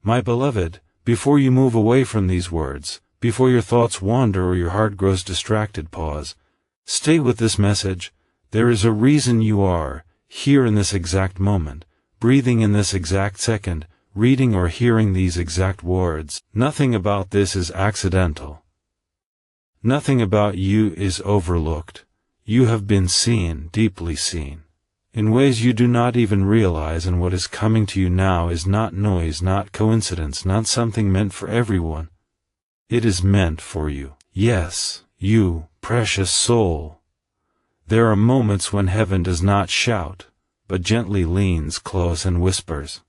My beloved, before you move away from these words, before your thoughts wander or your heart grows distracted, pause. Stay with this message. There is a reason you are here in this exact moment, breathing in this exact second, reading or hearing these exact words. Nothing about this is accidental. Nothing about you is overlooked. You have been seen, deeply seen, in ways you do not even realize, and what is coming to you now is not noise, not coincidence, not something meant for everyone. It is meant for you. Yes, you, precious soul. There are moments when heaven does not shout, but gently leans close and whispers.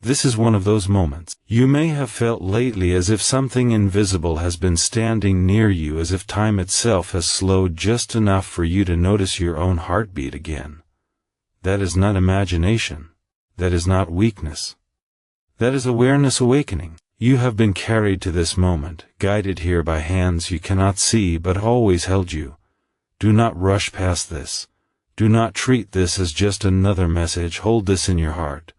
This is one of those moments. You may have felt lately as if something invisible has been standing near you, as if time itself has slowed just enough for you to notice your own heartbeat again. That is not imagination. That is not weakness. That is awareness awakening. You have been carried to this moment, guided here by hands you cannot see but always held you. Do not rush past this. Do not treat this as just another message. Hold this in your heart.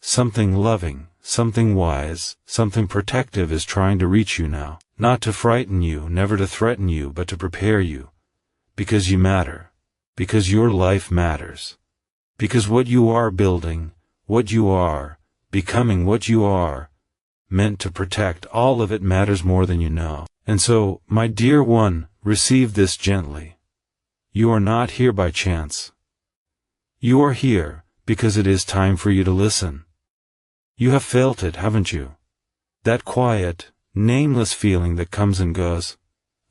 Something loving, something wise, something protective is trying to reach you now. Not to frighten you, never to threaten you, but to prepare you. Because you matter. Because your life matters. Because what you are building, what you are, becoming what you are, meant to protect, all of it matters more than you know. And so, my dear one, receive this gently. You are not here by chance. You are here because it is time for you to listen. You have felt it, haven't you? That quiet, nameless feeling that comes and goes,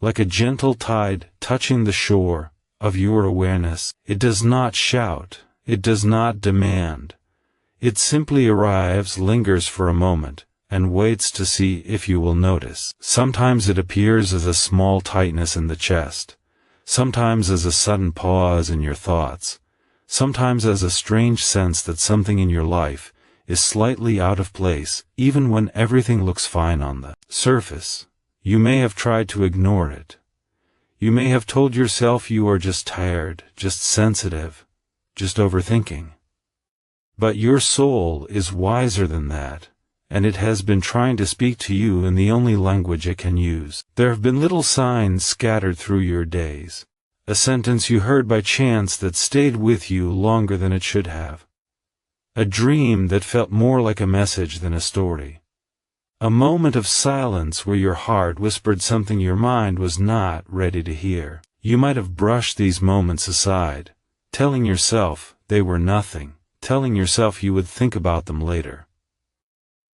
like a gentle tide touching the shore of your awareness. It does not shout, it does not demand. It simply arrives, lingers for a moment, and waits to see if you will notice. Sometimes it appears as a small tightness in the chest, sometimes as a sudden pause in your thoughts, sometimes as a strange sense that something in your life is slightly out of place, even when everything looks fine on the surface. You may have tried to ignore it. You may have told yourself you are just tired, just sensitive, just overthinking. But your soul is wiser than that, and it has been trying to speak to you in the only language it can use. There have been little signs scattered through your days, a sentence you heard by chance that stayed with you longer than it should have. A dream that felt more like a message than a story. A moment of silence where your heart whispered something your mind was not ready to hear. You might have brushed these moments aside, telling yourself they were nothing, telling yourself you would think about them later.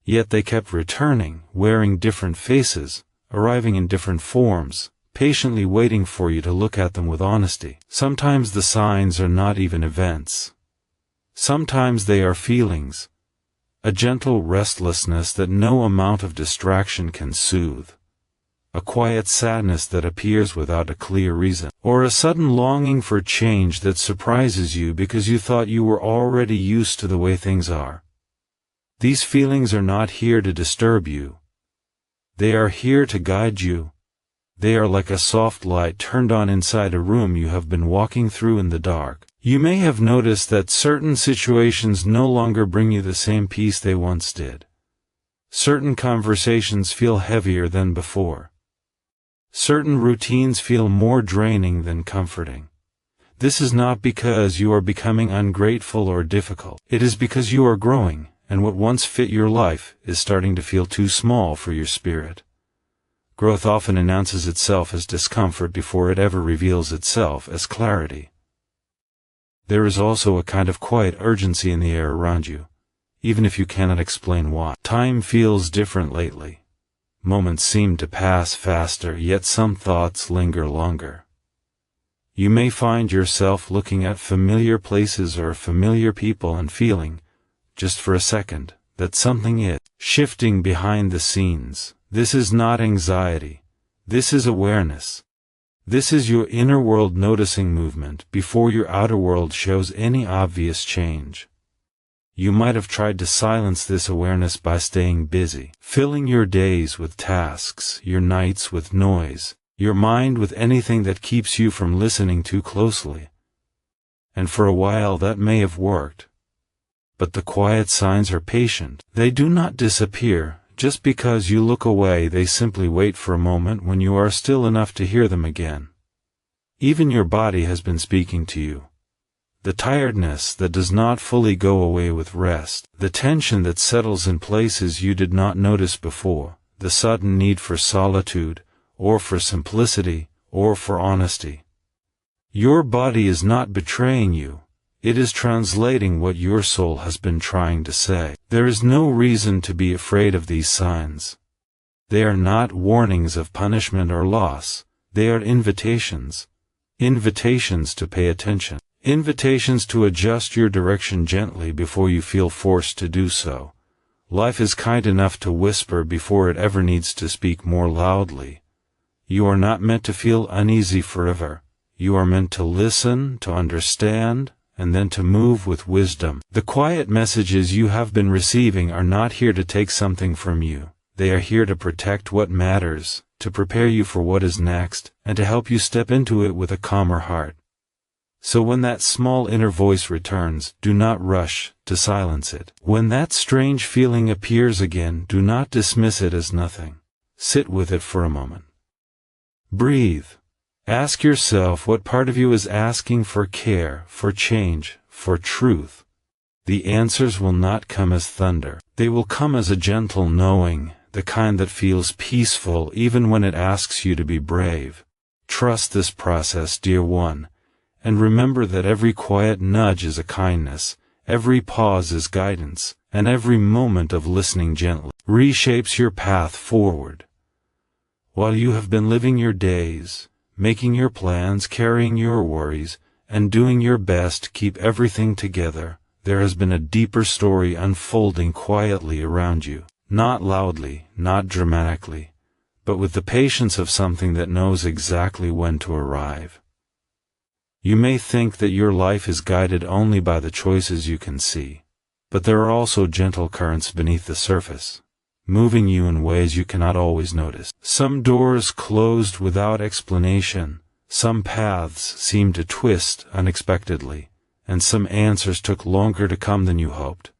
Yet they kept returning, wearing different faces, arriving in different forms, patiently waiting for you to look at them with honesty. Sometimes the signs are not even events. Sometimes they are feelings, a gentle restlessness that no amount of distraction can soothe, a quiet sadness that appears without a clear reason, or a sudden longing for change that surprises you because you thought you were already used to the way things are. These feelings are not here to disturb you. They are here to guide you. They are like a soft light turned on inside a room you have been walking through in the dark. You may have noticed that certain situations no longer bring you the same peace they once did. Certain conversations feel heavier than before. Certain routines feel more draining than comforting. This is not because you are becoming ungrateful or difficult. It is because you are growing, and what once fit your life is starting to feel too small for your spirit. Growth often announces itself as discomfort before it ever reveals itself as clarity. There is also a kind of quiet urgency in the air around you, even if you cannot explain why. Time feels different lately. Moments seem to pass faster, yet some thoughts linger longer. You may find yourself looking at familiar places or familiar people and feeling, just for a second, that something is shifting behind the scenes. This is not anxiety. This is awareness. This is your inner world noticing movement before your outer world shows any obvious change. You might have tried to silence this awareness by staying busy, filling your days with tasks, your nights with noise, your mind with anything that keeps you from listening too closely. And for a while that may have worked. but the quiet signs are patient. They do not disappear just because you look away. They simply wait for a moment when you are still enough to hear them again. Even your body has been speaking to you. The tiredness that does not fully go away with rest, the tension that settles in places you did not notice before, the sudden need for solitude, or for simplicity, or for honesty. Your body is not betraying you. It is translating what your soul has been trying to say. There is no reason to be afraid of these signs. They are not warnings of punishment or loss. They are invitations. Invitations to pay attention. Invitations to adjust your direction gently before you feel forced to do so. Life is kind enough to whisper before it ever needs to speak more loudly. You are not meant to feel uneasy forever. You are meant to listen, to understand, and then to move with wisdom. The quiet messages you have been receiving are not here to take something from you. They are here to protect what matters, to prepare you for what is next, and to help you step into it with a calmer heart. So when that small inner voice returns, do not rush to silence it. When that strange feeling appears again, do not dismiss it as nothing. Sit with it for a moment. Breathe. Ask yourself what part of you is asking for care, for change, for truth. The answers will not come as thunder. They will come as a gentle knowing, the kind that feels peaceful even when it asks you to be brave. Trust this process, dear one, and remember that every quiet nudge is a kindness, every pause is guidance, and every moment of listening gently reshapes your path forward. While you have been living your days, making your plans, carrying your worries, and doing your best to keep everything together, there has been a deeper story unfolding quietly around you. Not loudly, not dramatically, but with the patience of something that knows exactly when to arrive. You may think that your life is guided only by the choices you can see, but there are also gentle currents beneath the surface, moving you in ways you cannot always notice. Some doors closed without explanation, some paths seemed to twist unexpectedly, and some answers took longer to come than you hoped.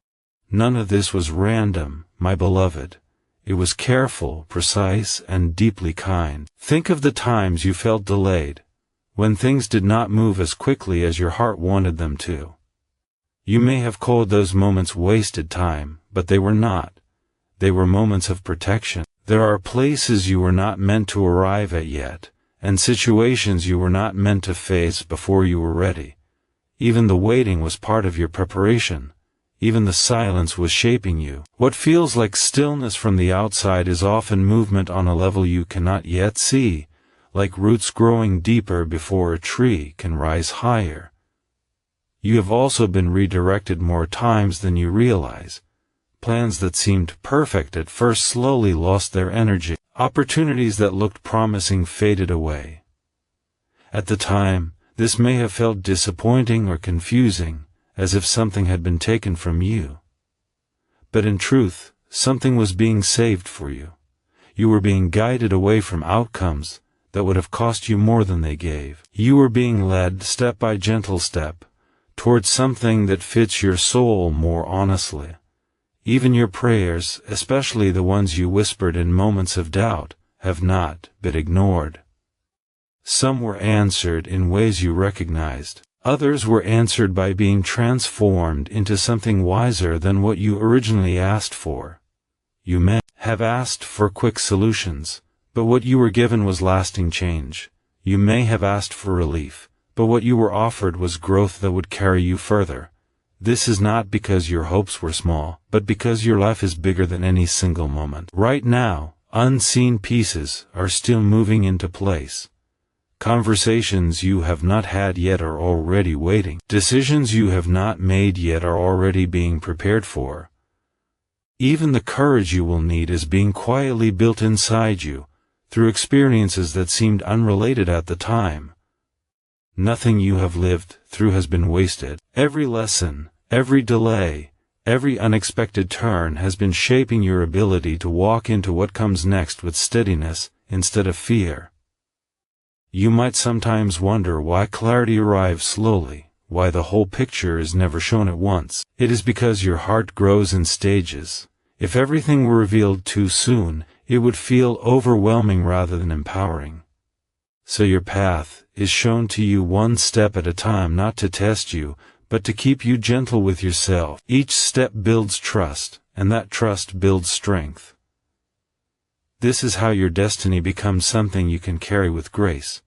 None of this was random, my beloved. It was careful, precise, and deeply kind. Think of the times you felt delayed, when things did not move as quickly as your heart wanted them to. You may have called those moments wasted time, but they were not. They were moments of protection. There are places you were not meant to arrive at yet, and situations you were not meant to face before you were ready. Even the waiting was part of your preparation. Even the silence was shaping you. What feels like stillness from the outside is often movement on a level you cannot yet see, like roots growing deeper before a tree can rise higher. You have also been redirected more times than you realize. Plans that seemed perfect at first slowly lost their energy. Opportunities that looked promising faded away. At the time, this may have felt disappointing or confusing, as if something had been taken from you. But in truth, something was being saved for you. You were being guided away from outcomes that would have cost you more than they gave. You were being led, step by gentle step, towards something that fits your soul more honestly. Even your prayers, especially the ones you whispered in moments of doubt, have not been ignored. Some were answered in ways you recognized. Others were answered by being transformed into something wiser than what you originally asked for. You may have asked for quick solutions, but what you were given was lasting change. You may have asked for relief, but what you were offered was growth that would carry you further. This is not because your hopes were small, but because your life is bigger than any single moment. Right now, unseen pieces are still moving into place. Conversations you have not had yet are already waiting. Decisions you have not made yet are already being prepared for. Even the courage you will need is being quietly built inside you, through experiences that seemed unrelated at the time. Nothing you have lived through has been wasted. Every lesson, every delay, every unexpected turn has been shaping your ability to walk into what comes next with steadiness instead of fear. You might sometimes wonder why clarity arrives slowly, why the whole picture is never shown at once. It is because your heart grows in stages. If everything were revealed too soon, it would feel overwhelming rather than empowering. So your path is shown to you one step at a time, not to test you, but to keep you gentle with yourself. Each step builds trust, and that trust builds strength. This is how your destiny becomes something you can carry with grace.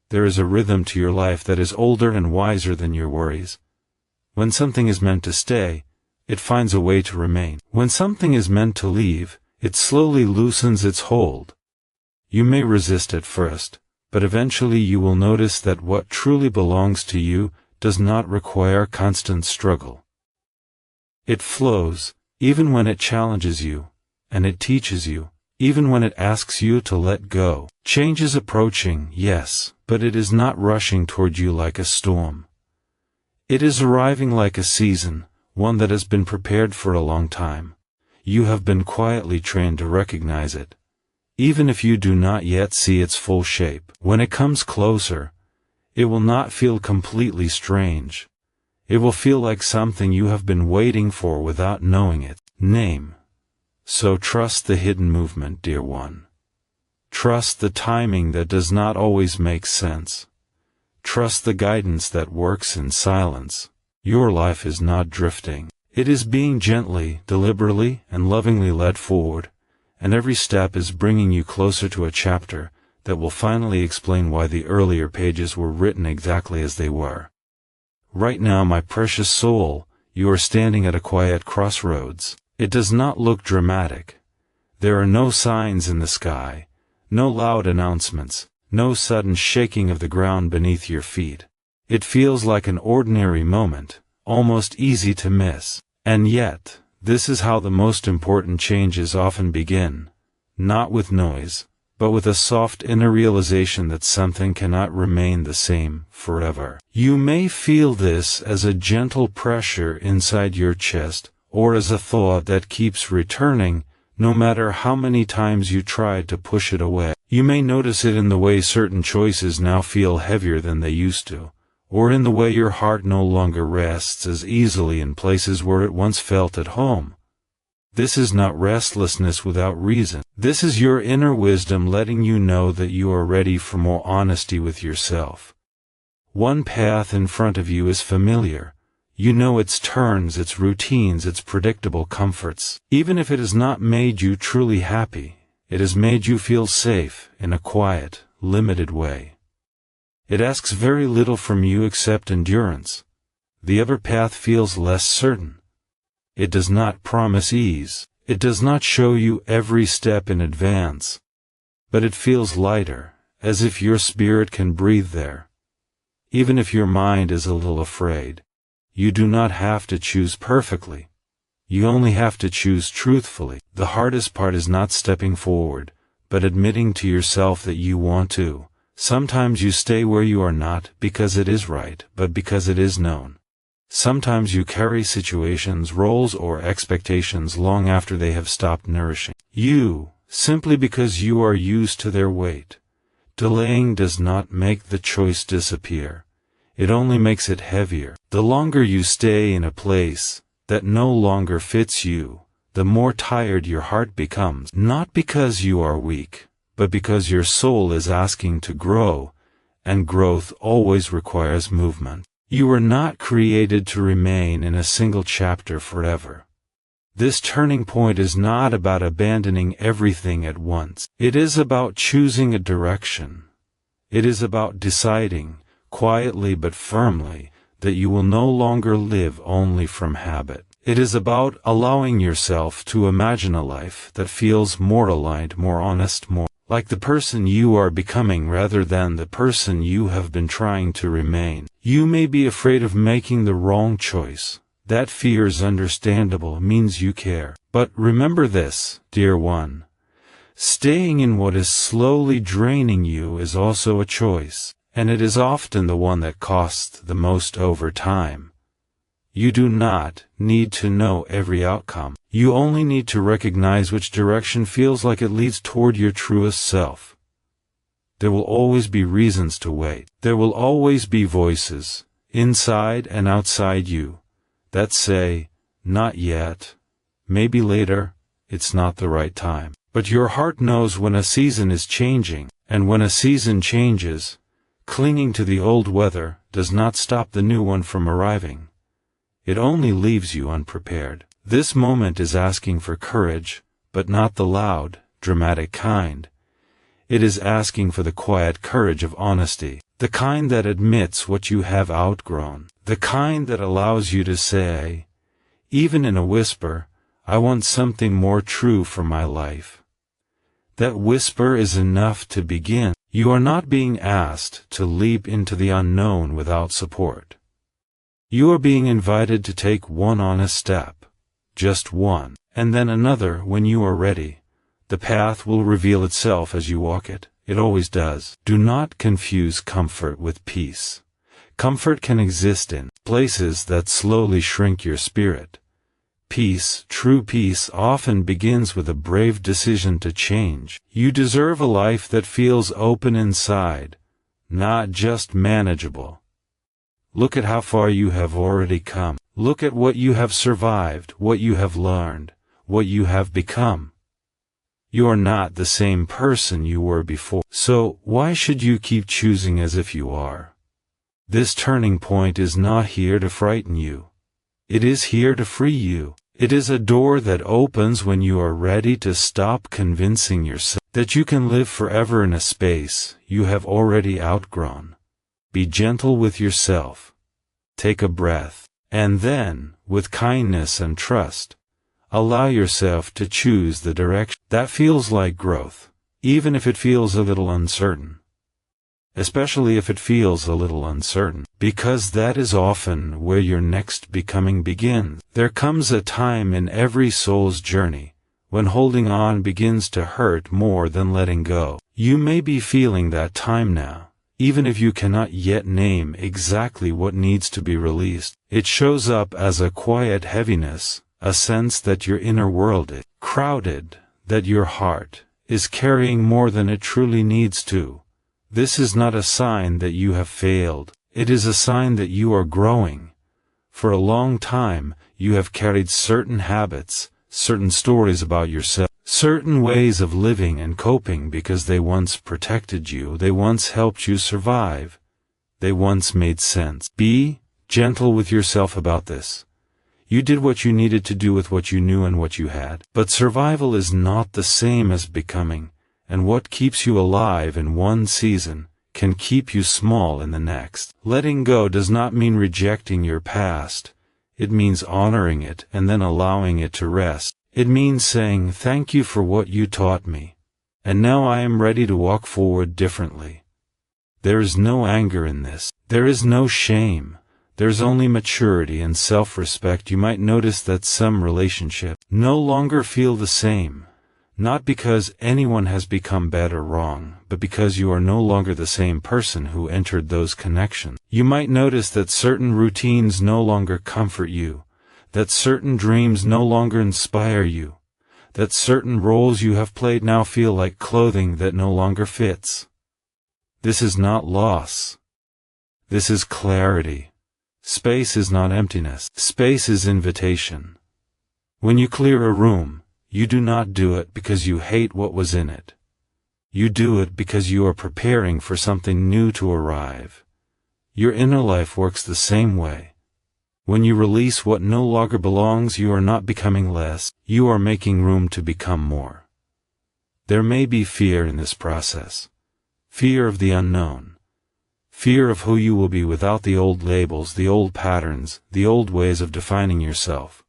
There is a rhythm to your life that is older and wiser than your worries. When something is meant to stay, it finds a way to remain. When something is meant to leave, it slowly loosens its hold. You may resist at first, but eventually you will notice that what truly belongs to you does not require constant struggle. It flows, even when it challenges you, and it teaches you, even when it asks you to let go. Change is approaching, yes, but it is not rushing toward you like a storm. It is arriving like a season, one that has been prepared for a long time. You have been quietly trained to recognize it, even if you do not yet see its full shape. When it comes closer, it will not feel completely strange. It will feel like something you have been waiting for without knowing its name. So trust the hidden movement, dear one. Trust the timing that does not always make sense. Trust the guidance that works in silence. Your life is not drifting. It is being gently, deliberately, and lovingly led forward, and every step is bringing you closer to a chapter that will finally explain why the earlier pages were written exactly as they were. Right now, my precious soul, you are standing at a quiet crossroads. It does not look dramatic. There are no signs in the sky, no loud announcements, no sudden shaking of the ground beneath your feet. It feels like an ordinary moment, almost easy to miss. And yet, this is how the most important changes often begin, not with noise, but with a soft inner realization that something cannot remain the same forever. You may feel this as a gentle pressure inside your chest, or as a thought that keeps returning, no matter how many times you try to push it away. You may notice it in the way certain choices now feel heavier than they used to, or in the way your heart no longer rests as easily in places where it once felt at home. This is not restlessness without reason. This is your inner wisdom letting you know that you are ready for more honesty with yourself. One path in front of you is familiar. You know its turns, its routines, its predictable comforts. Even if it has not made you truly happy, it has made you feel safe in a quiet, limited way. It asks very little from you except endurance. The other path feels less certain. It does not promise ease. It does not show you every step in advance. But it feels lighter, as if your spirit can breathe there. Even if your mind is a little afraid, you do not have to choose perfectly. You only have to choose truthfully. The hardest part is not stepping forward, but admitting to yourself that you want to. Sometimes you stay where you are not because it is right, but because it is known. Sometimes you carry situations, roles, or expectations long after they have stopped nourishing you, simply because you are used to their weight. Delaying does not make the choice disappear. It only makes it heavier. The longer you stay in a place that no longer fits you, the more tired your heart becomes. Not because you are weak, but because your soul is asking to grow, and growth always requires movement. You were not created to remain in a single chapter forever. This turning point is not about abandoning everything at once. It is about choosing a direction. It is about deciding, quietly but firmly, that you will no longer live only from habit. It is about allowing yourself to imagine a life that feels more aligned, more honest, more like the person you are becoming rather than the person you have been trying to remain. You may be afraid of making the wrong choice. That fear is understandable, it means you care. But remember this, dear one. Staying in what is slowly draining you is also a choice, and it is often the one that costs the most over time. You do not need to know every outcome. You only need to recognize which direction feels like it leads toward your truest self. There will always be reasons to wait. There will always be voices inside and outside you, that say, not yet, maybe later, it's not the right time. But your heart knows when a season is changing, and when a season changes, clinging to the old weather does not stop the new one from arriving. It only leaves you unprepared. This moment is asking for courage, but not the loud, dramatic kind. It is asking for the quiet courage of honesty, the kind that admits what you have outgrown, the kind that allows you to say, even in a whisper, I want something more true for my life. That whisper is enough to begin. You are not being asked to leap into the unknown without support. You are being invited to take one honest step, just one, and then another when you are ready. The path will reveal itself as you walk it. It always does. Do not confuse comfort with peace. Comfort can exist in places that slowly shrink your spirit. Peace, true peace, often begins with a brave decision to change. You deserve a life that feels open inside, not just manageable. Look at how far you have already come. Look at what you have survived, what you have learned, what you have become. You are not the same person you were before. So, why should you keep choosing as if you are? This turning point is not here to frighten you. It is here to free you. It is a door that opens when you are ready to stop convincing yourself that you can live forever in a space you have already outgrown. Be gentle with yourself. Take a breath, and then, with kindness and trust, allow yourself to choose the direction that feels like growth, even if it feels a little uncertain. Especially if it feels a little uncertain, because that is often where your next becoming begins. There comes a time in every soul's journey when holding on begins to hurt more than letting go. You may be feeling that time now, even if you cannot yet name exactly what needs to be released. It shows up as a quiet heaviness, a sense that your inner world is crowded, that your heart is carrying more than it truly needs to. This is not a sign that you have failed. It is a sign that you are growing. For a long time, you have carried certain habits, certain stories about yourself, certain ways of living and coping because they once protected you, they once helped you survive, they once made sense. Be gentle with yourself about this. You did what you needed to do with what you knew and what you had. But survival is not the same as becoming. And what keeps you alive in one season can keep you small in the next. Letting go does not mean rejecting your past. It means honoring it and then allowing it to rest. It means saying, thank you for what you taught me, and now I am ready to walk forward differently. There is no anger in this. There is no shame. There's only maturity and self-respect. You might notice that some relationships no longer feel the same. Not because anyone has become bad or wrong, but because you are no longer the same person who entered those connections. You might notice that certain routines no longer comfort you, that certain dreams no longer inspire you, that certain roles you have played now feel like clothing that no longer fits. This is not loss. This is clarity. Space is not emptiness. Space is invitation. When you clear a room, you do not do it because you hate what was in it. You do it because you are preparing for something new to arrive. Your inner life works the same way. When you release what no longer belongs, you are not becoming less, you are making room to become more. There may be fear in this process. Fear of the unknown. Fear of who you will be without the old labels, the old patterns, the old ways of defining yourself.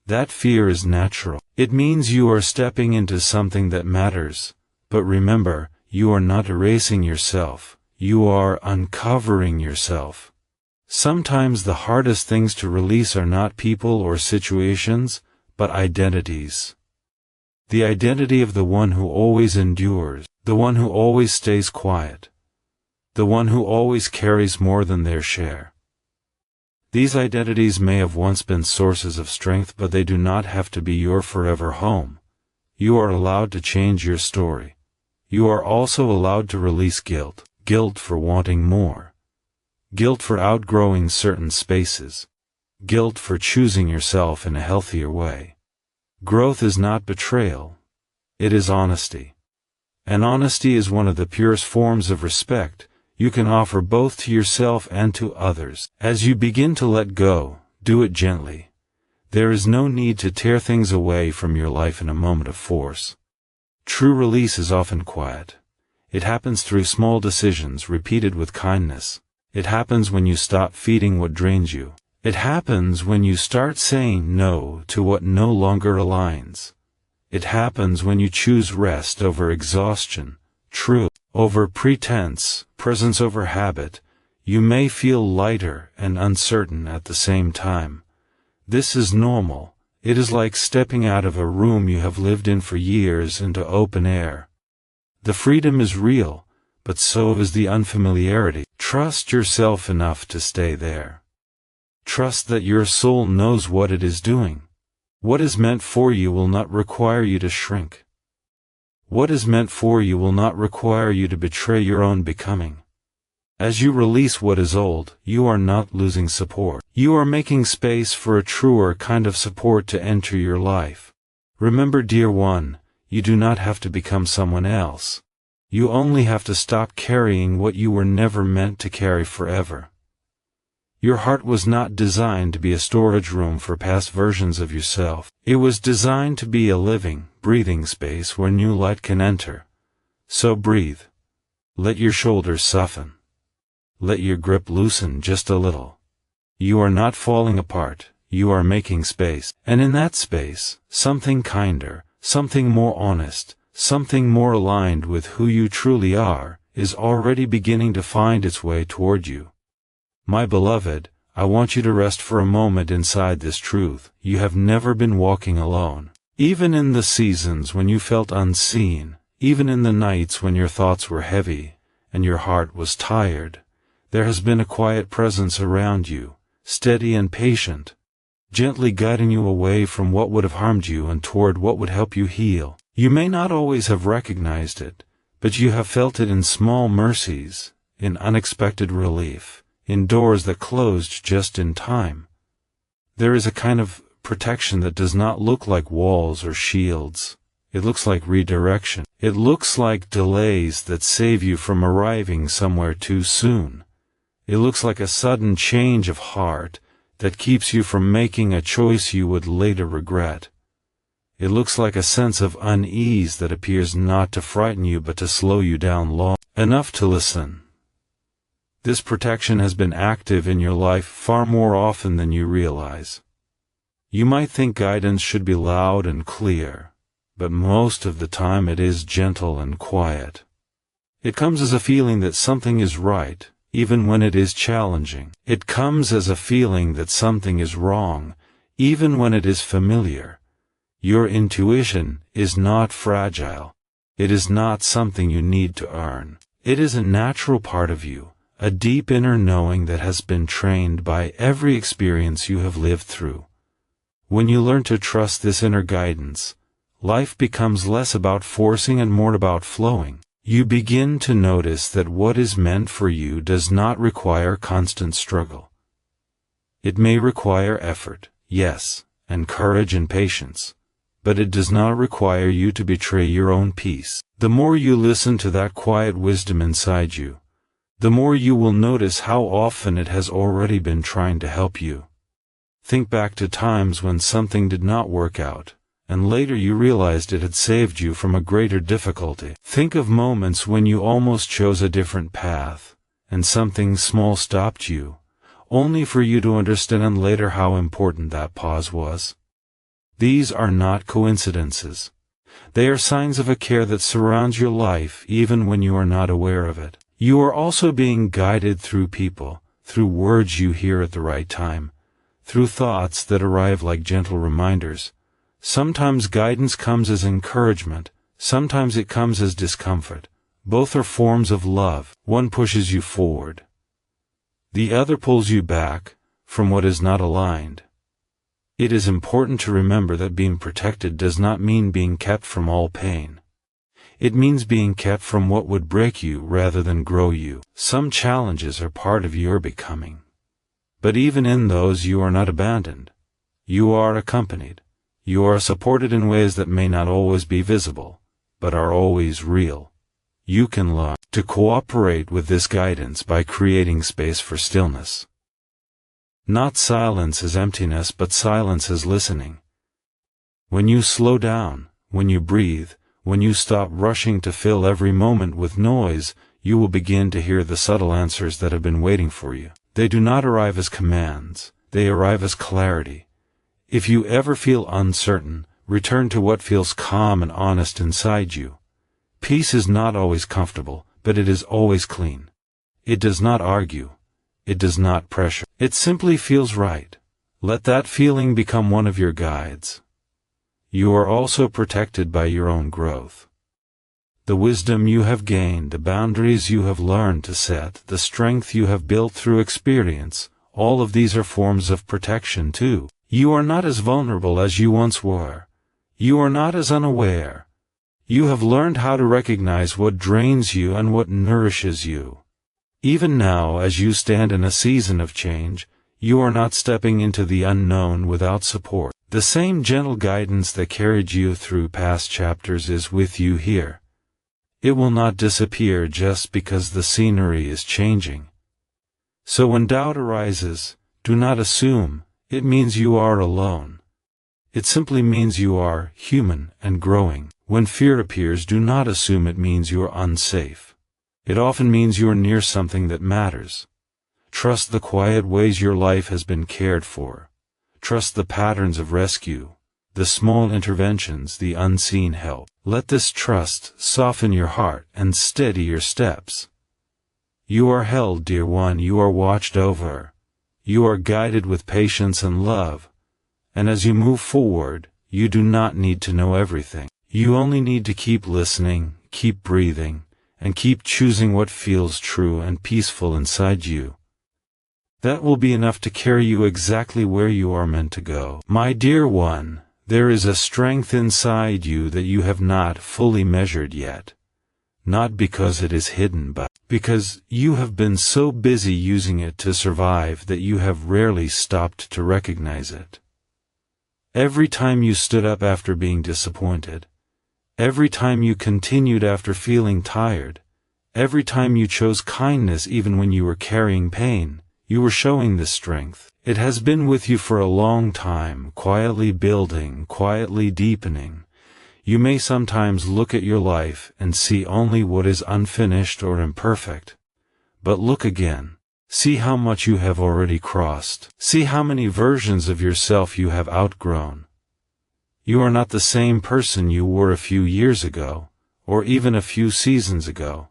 That fear is natural. It means you are stepping into something that matters. But remember, you are not erasing yourself. You are uncovering yourself. Sometimes the hardest things to release are not people or situations, but identities. The identity of the one who always endures, the one who always stays quiet, the one who always carries more than their share. These identities may have once been sources of strength, but they do not have to be your forever home. You are allowed to change your story. You are also allowed to release guilt, guilt for wanting more, Guilt for outgrowing certain spaces. Guilt for choosing yourself in a healthier way. Growth is not betrayal. It is honesty. And honesty is one of the purest forms of respect you can offer both to yourself and to others. As you begin to let go, do it gently. There is no need to tear things away from your life in a moment of force. True release is often quiet. It happens through small decisions repeated with kindness. It happens when you stop feeding what drains you. It happens when you start saying no to what no longer aligns. It happens when you choose rest over exhaustion, truth over pretense, presence over habit. You may feel lighter and uncertain at the same time. This is normal. It is like stepping out of a room you have lived in for years into open air. The freedom is real, but so is the unfamiliarity. Trust yourself enough to stay there. Trust that your soul knows what it is doing. What is meant for you will not require you to shrink. What is meant for you will not require you to betray your own becoming. As you release what is old, you are not losing support. You are making space for a truer kind of support to enter your life. Remember, dear one, you do not have to become someone else. You only have to stop carrying what you were never meant to carry forever. Your heart was not designed to be a storage room for past versions of yourself. It was designed to be a living, breathing space where new light can enter. So breathe. Let your shoulders soften. Let your grip loosen just a little. You are not falling apart, you are making space. And in that space, something kinder, something more honest, something more aligned with who you truly are, is already beginning to find its way toward you. My beloved, I want you to rest for a moment inside this truth. You have never been walking alone. Even in the seasons when you felt unseen, even in the nights when your thoughts were heavy, and your heart was tired, there has been a quiet presence around you, steady and patient, gently guiding you away from what would have harmed you and toward what would help you heal. You may not always have recognized it, but you have felt it in small mercies, in unexpected relief, in doors that closed just in time. There is a kind of protection that does not look like walls or shields. It looks like redirection. It looks like delays that save you from arriving somewhere too soon. It looks like a sudden change of heart that keeps you from making a choice you would later regret. It looks like a sense of unease that appears not to frighten you but to slow you down long enough to listen. This protection has been active in your life far more often than you realize. You might think guidance should be loud and clear, but most of the time it is gentle and quiet. It comes as a feeling that something is right, even when it is challenging. It comes as a feeling that something is wrong, even when it is familiar. Your intuition is not fragile. It is not something you need to earn. It is a natural part of you, a deep inner knowing that has been trained by every experience you have lived through. When you learn to trust this inner guidance, life becomes less about forcing and more about flowing. You begin to notice that what is meant for you does not require constant struggle. It may require effort, yes, and courage and patience, but it does not require you to betray your own peace. The more you listen to that quiet wisdom inside you, the more you will notice how often it has already been trying to help you. Think back to times when something did not work out, and later you realized it had saved you from a greater difficulty. Think of moments when you almost chose a different path, and something small stopped you, only for you to understand later how important that pause was. These are not coincidences. They are signs of a care that surrounds your life even when you are not aware of it. You are also being guided through people, through words you hear at the right time, through thoughts that arrive like gentle reminders. Sometimes guidance comes as encouragement, sometimes it comes as discomfort. Both are forms of love. One pushes you forward. The other pulls you back from what is not aligned. It is important to remember that being protected does not mean being kept from all pain. It means being kept from what would break you rather than grow you. Some challenges are part of your becoming. But even in those you are not abandoned. You are accompanied. You are supported in ways that may not always be visible, but are always real. You can learn to cooperate with this guidance by creating space for stillness. Not silence as emptiness, but silence as listening. When you slow down, when you breathe, when you stop rushing to fill every moment with noise, you will begin to hear the subtle answers that have been waiting for you. They do not arrive as commands, they arrive as clarity. If you ever feel uncertain, return to what feels calm and honest inside you. Peace is not always comfortable, but it is always clean. It does not argue. It does not pressure. It simply feels right. Let that feeling become one of your guides. You are also protected by your own growth. The wisdom you have gained, the boundaries you have learned to set, the strength you have built through experience, all of these are forms of protection too. You are not as vulnerable as you once were. You are not as unaware. You have learned how to recognize what drains you and what nourishes you. Even now, as you stand in a season of change, you are not stepping into the unknown without support. The same gentle guidance that carried you through past chapters is with you here. It will not disappear just because the scenery is changing. So when doubt arises, do not assume it means you are alone. It simply means you are human and growing. When fear appears, do not assume it means you are unsafe. It often means you are near something that matters. Trust the quiet ways your life has been cared for. Trust the patterns of rescue, the small interventions, the unseen help. Let this trust soften your heart and steady your steps. You are held, dear one, you are watched over. You are guided with patience and love. And as you move forward, you do not need to know everything. You only need to keep listening, keep breathing, and keep choosing what feels true and peaceful inside you. That will be enough to carry you exactly where you are meant to go. My dear one, there is a strength inside you that you have not fully measured yet. Not because it is hidden, but because you have been so busy using it to survive that you have rarely stopped to recognize it. Every time you stood up after being disappointed, every time you continued after feeling tired, every time you chose kindness even when you were carrying pain, you were showing this strength. It has been with you for a long time, quietly building, quietly deepening. You may sometimes look at your life and see only what is unfinished or imperfect. But look again. See how much you have already crossed. See how many versions of yourself you have outgrown. You are not the same person you were a few years ago, or even a few seasons ago.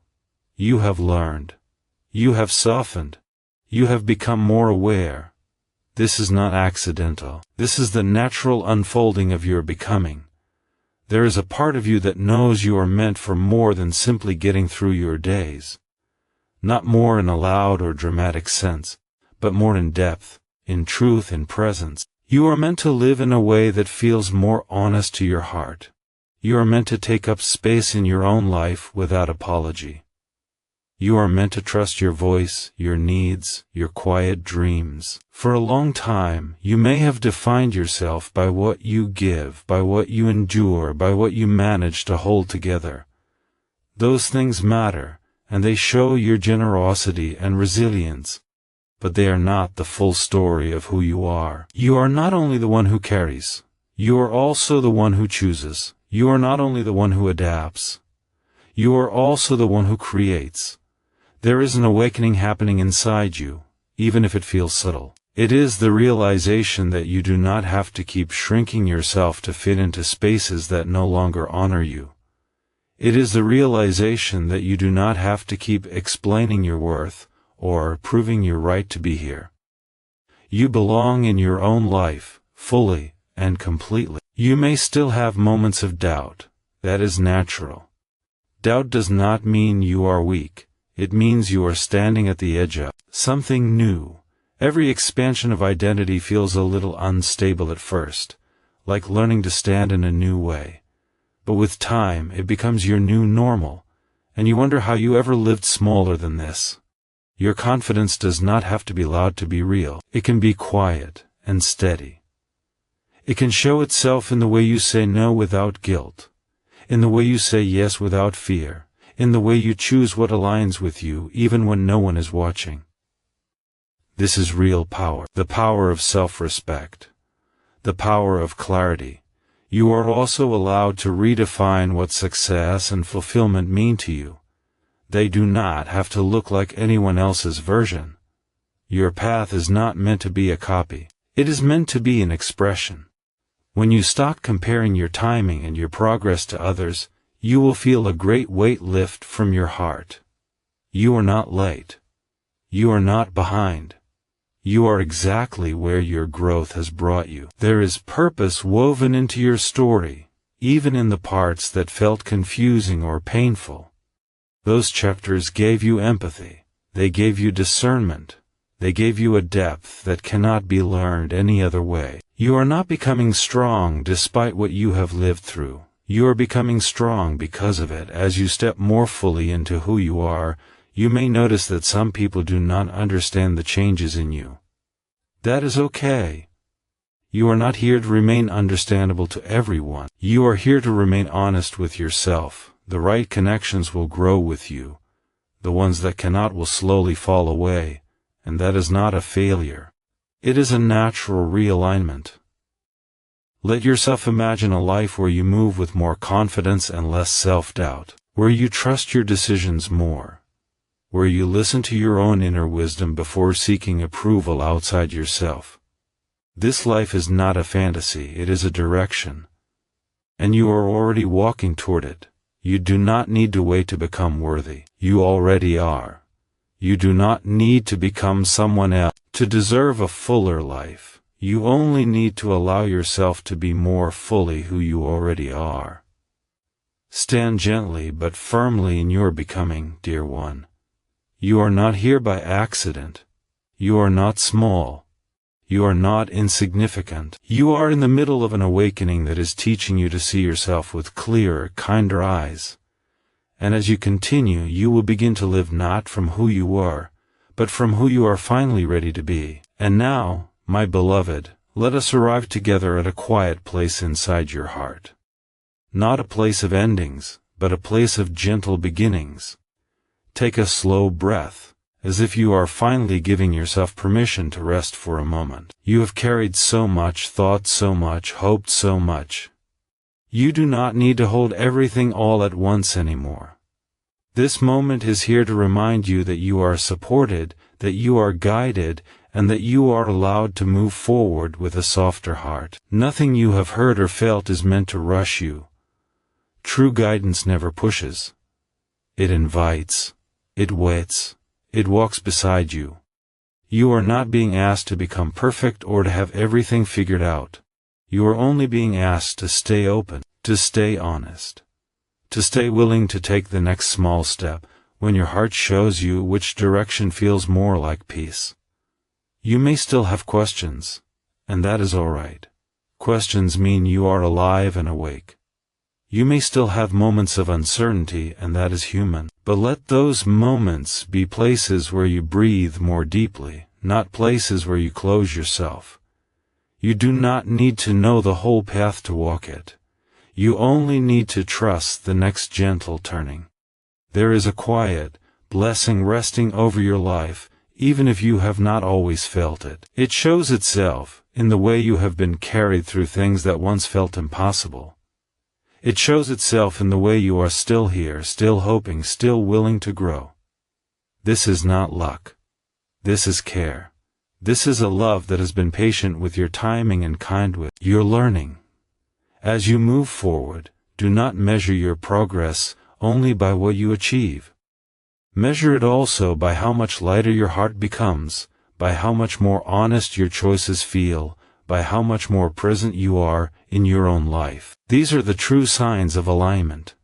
You have learned. You have softened. You have become more aware. This is not accidental. This is the natural unfolding of your becoming. There is a part of you that knows you are meant for more than simply getting through your days. Not more in a loud or dramatic sense, but more in depth, in truth, in presence. You are meant to live in a way that feels more honest to your heart. You are meant to take up space in your own life without apology. You are meant to trust your voice, your needs, your quiet dreams. For a long time, you may have defined yourself by what you give, by what you endure, by what you manage to hold together. Those things matter, and they show your generosity and resilience. But they are not the full story of who you are. You are not only the one who carries. You are also the one who chooses. You are not only the one who adapts. You are also the one who creates. There is an awakening happening inside you, even if it feels subtle. It is the realization that you do not have to keep shrinking yourself to fit into spaces that no longer honor you. It is the realization that you do not have to keep explaining your worth, or proving your right to be here. You belong in your own life, fully and completely. You may still have moments of doubt. That is natural. Doubt does not mean you are weak. It means you are standing at the edge of something new. Every expansion of identity feels a little unstable at first, like learning to stand in a new way. but with time it becomes your new normal, and you wonder how you ever lived smaller than this. Your confidence does not have to be loud to be real. It can be quiet and steady. It can show itself in the way you say no without guilt, in the way you say yes without fear, in the way you choose what aligns with you even when no one is watching. This is real power, the power of self-respect, the power of clarity. You are also allowed to redefine what success and fulfillment mean to you. They do not have to look like anyone else's version. Your path is not meant to be a copy. It is meant to be an expression. When you stop comparing your timing and your progress to others, you will feel a great weight lift from your heart. You are not late. You are not behind. You are exactly where your growth has brought you. There is purpose woven into your story, even in the parts that felt confusing or painful. Those chapters gave you empathy. They gave you discernment. They gave you a depth that cannot be learned any other way. You are not becoming strong despite what you have lived through. You are becoming strong because of it. As you step more fully into who you are, you may notice that some people do not understand the changes in you. That is okay. You are not here to remain understandable to everyone. You are here to remain honest with yourself. The right connections will grow with you. The ones that cannot will slowly fall away, and that is not a failure. It is a natural realignment. Let yourself imagine a life where you move with more confidence and less self-doubt, where you trust your decisions more, where you listen to your own inner wisdom before seeking approval outside yourself. This life is not a fantasy, it is a direction, and you are already walking toward it. You do not need to wait to become worthy. You already are. You do not need to become someone else to deserve a fuller life. You only need to allow yourself to be more fully who you already are. Stand gently but firmly in your becoming, dear one. You are not here by accident. You are not small. You are not insignificant. You are in the middle of an awakening that is teaching you to see yourself with clearer, kinder eyes. And as you continue, you will begin to live not from who you were, but from who you are finally ready to be. And now, my beloved, let us arrive together at a quiet place inside your heart. Not a place of endings, but a place of gentle beginnings. Take a slow breath, as if you are finally giving yourself permission to rest for a moment. You have carried so much, thought so much, hoped so much. You do not need to hold everything all at once anymore. This moment is here to remind you that you are supported, that you are guided, and that you are allowed to move forward with a softer heart. Nothing you have heard or felt is meant to rush you. True guidance never pushes. It invites. It waits. It walks beside you. You are not being asked to become perfect or to have everything figured out. You are only being asked to stay open, to stay honest, to stay willing to take the next small step when your heart shows you which direction feels more like peace. You may still have questions, and that is all right. Questions mean you are alive and awake. You may still have moments of uncertainty, and that is human. But let those moments be places where you breathe more deeply, not places where you close yourself. You do not need to know the whole path to walk it. You only need to trust the next gentle turning. There is a quiet blessing resting over your life, even if you have not always felt it. It shows itself in the way you have been carried through things that once felt impossible. It shows itself in the way you are still here, still hoping, still willing to grow. This is not luck. This is care. This is a love that has been patient with your timing and kind with your learning. As you move forward, do not measure your progress only by what you achieve. Measure it also by how much lighter your heart becomes, by how much more honest your choices feel, by how much more present you are in your own life. These are the true signs of alignment.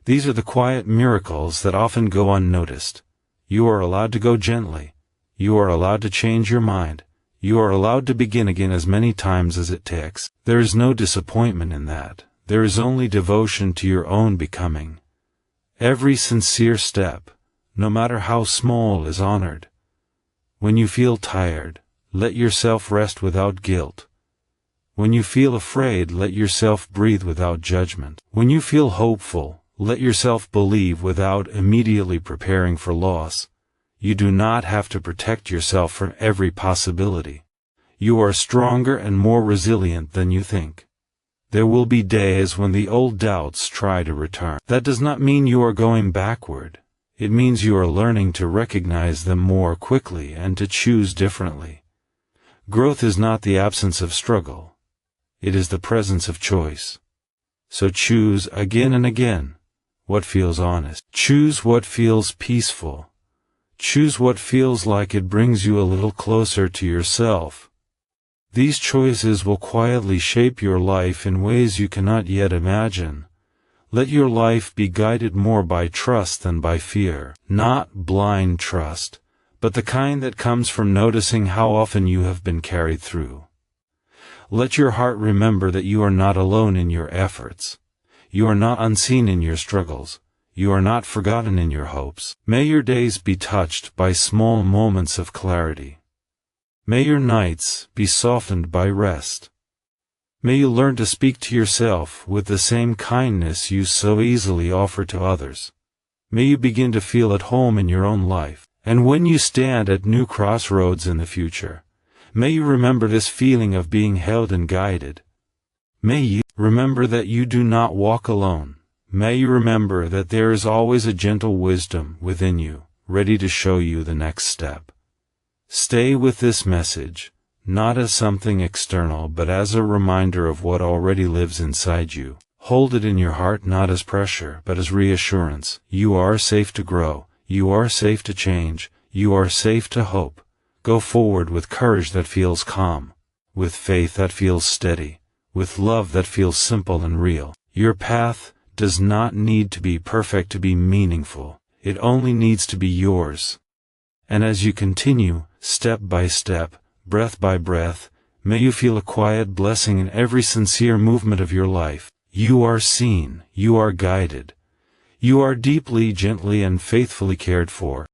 These are the quiet miracles that often go unnoticed. You are allowed to go gently. You are allowed to change your mind. You are allowed to begin again as many times as it takes. There is no disappointment in that. there is only devotion to your own becoming. Every sincere step, no matter how small, is honored. When you feel tired, let yourself rest without guilt. When you feel afraid, let yourself breathe without judgment. When you feel hopeful, let yourself believe without immediately preparing for loss. You do not have to protect yourself from every possibility. You are stronger and more resilient than you think. There will be days when the old doubts try to return. That does not mean you are going backward. It means you are learning to recognize them more quickly and to choose differently. Growth is not the absence of struggle. It is the presence of choice. So choose again and again what feels honest. Choose what feels peaceful. Choose what feels like it brings you a little closer to yourself. These choices will quietly shape your life in ways you cannot yet imagine. Let your life be guided more by trust than by fear. Not blind trust, but the kind that comes from noticing how often you have been carried through. Let your heart remember that you are not alone in your efforts. You are not unseen in your struggles. You are not forgotten in your hopes. May your days be touched by small moments of clarity. May your nights be softened by rest. May you learn to speak to yourself with the same kindness you so easily offer to others. May you begin to feel at home in your own life. And when you stand at new crossroads in the future, may you remember this feeling of being held and guided. May you remember that you do not walk alone. May you remember that there is always a gentle wisdom within you, ready to show you the next step. Stay with this message, not as something external but as a reminder of what already lives inside you. Hold it in your heart not as pressure but as reassurance. You are safe to grow. You are safe to change. You are safe to hope. Go forward with courage that feels calm, with faith that feels steady, with love that feels simple and real. Your path does not need to be perfect to be meaningful. It only needs to be yours. And as you continue, step by step, breath by breath, may you feel a quiet blessing in every sincere movement of your life. You are seen, you are guided. You are deeply, gently, and faithfully cared for.